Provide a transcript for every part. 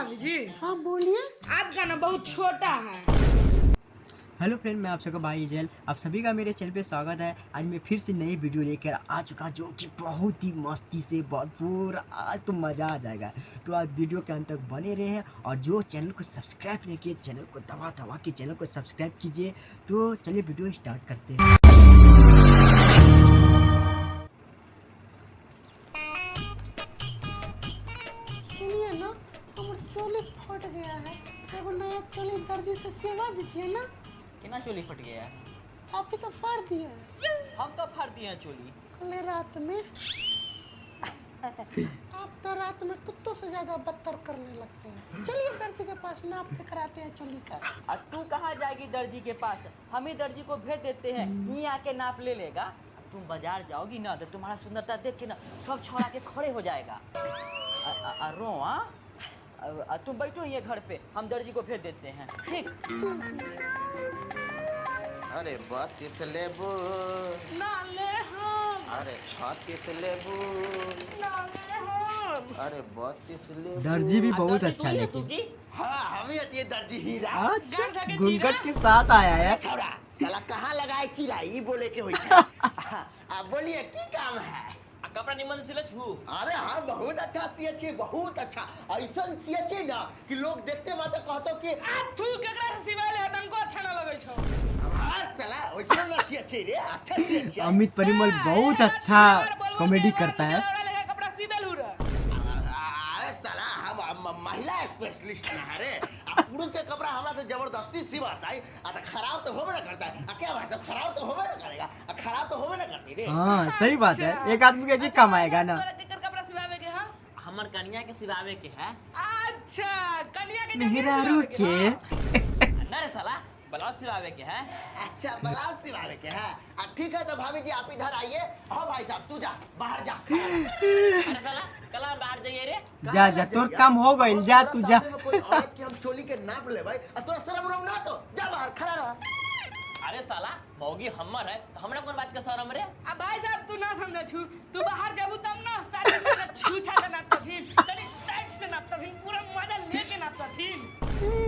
भाभी जी। हाँ बोलिए। आपका ना बहुत छोटा है। हेलो फ्रेंड, मैं आप सबका भाई जेल, आप सभी का मेरे चैनल पे स्वागत है। आज मैं फिर से नई वीडियो लेकर आ चुका जो कि बहुत ही मस्ती से भरपूर, आज तो मज़ा आ जाएगा। तो आज वीडियो के अंत तक बने रहे हैं और जो चैनल को सब्सक्राइब नहीं किए, चैनल को दबा के चैनल को सब्सक्राइब कीजिए। तो चलिए वीडियो स्टार्ट करते हैं। सुनिए ना, हमार चोली फट गया है, एगो नया चोली दर्जी से सिलवा दीजिए ना। केना चोली फट गया है? आप ही तो फाड़ दिए हैं हम कब फाड़ दिए हैं चोली? कल रात में। आप तो रात में कुत्तों से ज्यादा बदतर करने लगते हैं। चलिए दर्जी के पास नाप के कराते हैं चोली का। और तू कहाँ जाएगी दर्जी के पास? हम ही दर्जी को भेज देते हैं, यहीं आके नाप ले लेगा। अब तुम बाजार जाओगी ना तो तुम्हारा सुंदरता देख के ना सब छोड़ा के खड़े हो जाएगा। रोआ तुम बैठो ये घर पे, हम दर्जी को भेज देते हैं, ठीक? अरे बत्तीस लेबू, ना ले हम, अरे 36 लेबू, ना ले हम। अरे 32 लेबू। दर्जी भी बहुत दर्जी अच्छा तू ही है, लेकिन सुगी? हाँ हम ये दर्जी हीरा। अच्छा घूंघट के साथ आया है। छोड़ा साला कहाँ लगाए चिलाई बोले के होई छै। आप बोलिए की काम है? आ कपड़ा निमन सिले छू। अरे हाँ बहुत अच्छा सिए छी, बहुत अच्छा। ऐसा सिए छी ना कि लोग देखते मात्र कहतो कि आप तू केकरा से सिवाले है, तुमको अच्छा ना लगे छो। हाँ साला वैसे ना सिए छी रे, अच्छा सिए छी। अमित परिमल बहुत अच्छा कॉमेडी करता है। कपड़ा सीधे लू रे। अरे साला हम महिला स्पेशलिस्ट ना है रे। अब पुरुष के कपड़ा हमरा से जबरदस्ती सिवाता है, तो खराब तो होबे ना करता है। क्या भाई साहब, खराब तो होबे ना करेगा, खराब तो होबे ना करती रे। हाँ सही बात है, एक आदमी के काम आएगा ना। तोरा केकर कपड़ा सिवावे के है? हमर कन्या के सिवावे के है। अच्छा, कन्या के मेहरारू के ना रे साला, ब्लाउज सिवावे के है। अच्छा ब्लाउज सिवाने के है। ठीक है तो भाभी जी आप इधर आइए। हाँ भाई साहब तू जा, बाहर जा। अरे साला कल हम बाहर जाइए रे। जा तोर काम हो गइल, जा तू जा। कोई औरत की हम चोली के नाप ले भाई, तो शर्म उरम ना तो जा बाहर खड़ा रह। अरे साला मौगी हमर है तो हमरा कौन बात का शर्म रे? अब भाई साहब तू ना समझ छू, तू बाहर जाबू तब ना उस्ताद से छूछा से नापता थी, तनी टाइट से नापता थी, पूरा मजा लेके नापता थी।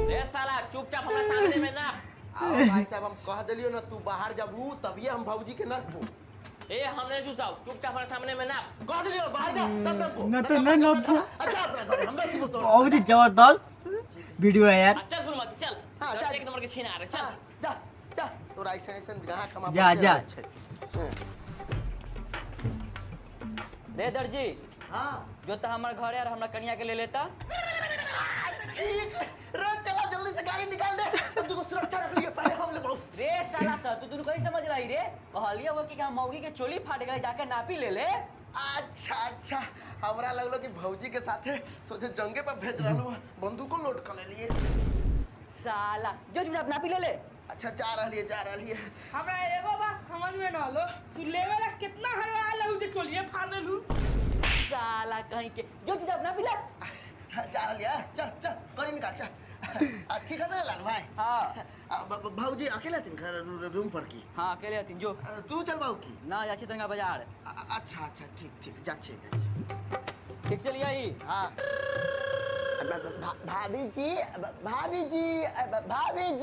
रे साला चुपचाप हमरा सामने में ना। आओ भाई साहब हम कह दिलियो ना तू बाहर जाबू तभी हम भौजी के नापबू। ए हमने चूसाओ, चुपचाप हमरा सामने में ना। कह दिलियो बाहर जा तब नापबू। ना तो ना नापबू। अच्छा अपना घर हमरा से तो बहुत ही जबरदस्त वीडियो है यार। चल फुल मत चल। हाँ, चल चल। एक नंबर के छीना रे चल। जा जा तो ऐसे ऐसे जहां खमा जा। रे दर्जी हां जो तो हमार घर है और हमरा कन्या के ले लेता। ठीक रोज चला जल्दी से गाड़ी निकाल दे, तब तुमको सुरक्षा रख लिए पहले हम ले बहुत। रे साला सा तू कहीं समझ रही रे? कहलिए वो कि हम मौगी के चोली फाट गई, जाके नापी ले ले। अच्छा हमरा लगलो कि भौजी के साथे सोचे जंगे पर भेज रहलो, बंदूको लोड कर ले लिए। साला जो चुपचाप नापी ले ले। अच्छा जा रही है। हमरा एगो बात समझ में ना आलो, तू लेवेला कितना हरवा लहू जे चोलिए फाड़ देलू। साला कहीं के जो चुपचाप नापी ले। जा रही है, चल करी निकाल चल। ठीक है ना लाल भाई? हाँ भौजी अकेले थी रूम पर की? हाँ अकेले हथिन जो। तू चल बाबू की? ना जाछी तंगा बाजार। अच्छा ठीक जा छी। ठीक चलिए ही। हाँ भाभी जी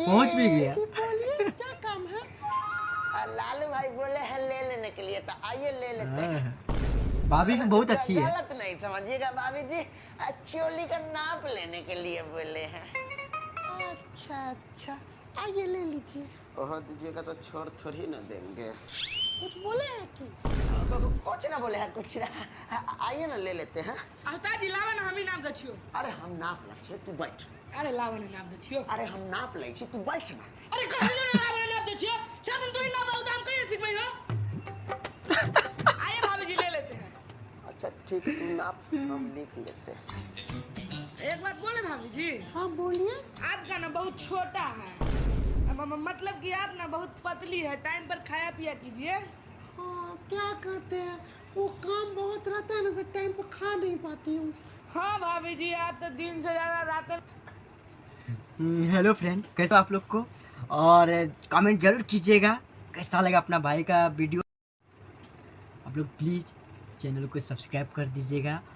पहुंच भी गया। बोलिए क्या काम है? लालू भाई बोले हैं ले लेने के लिए, तो आइए ले लेते हैं। भाभी भी बहुत अच्छी है। गलत नहीं समझिएगा भाभी जी, चोली का नाप लेने के लिए बोले हैं। अच्छा आइए ले लीजिए। ओह दीजिएगा तो छोड़ थोड़ी ना देंगे। कुछ बोले हैं कि? कुछ ना बोले हैं, कुछ ना। आइए ना ले लेते हैं। उस्ताद जी लावा ना, हम ही नाप दछियो। अरे हम नाप लै छी, तू बैठ। अरे लावा ना नाप दछियो। अरे हम नाप लै छी, तू बैठ ना। अरे कहलियो ना लावा ना नाप दछियो, शायद तू ही नाप आउ तो हम कहिए सिखबै हो। आइए भाभी जी ले लेते हैं। अच्छा ठीक है, तू नाप, हम लिख लेते हैं। एक बात बोले भाभी जी, हाँ बोलिए। आपका ना बहुत छोटा है, मतलब कि आप ना बहुत पतली है, टाइम पर खाया पिया कीजिए। हाँ क्या कहते हैं, वो काम बहुत रहता है ना, तो टाइम पर खा नहीं पाती हूँ। हाँ भाभी जी, आप तो दिन से ज्यादा रात में। हेलो फ्रेंड, कैसा आप लोग को, और कमेंट जरूर कीजिएगा कैसा लगा अपना भाई का वीडियो। आप लोग प्लीज़ चैनल को सब्सक्राइब कर दीजिएगा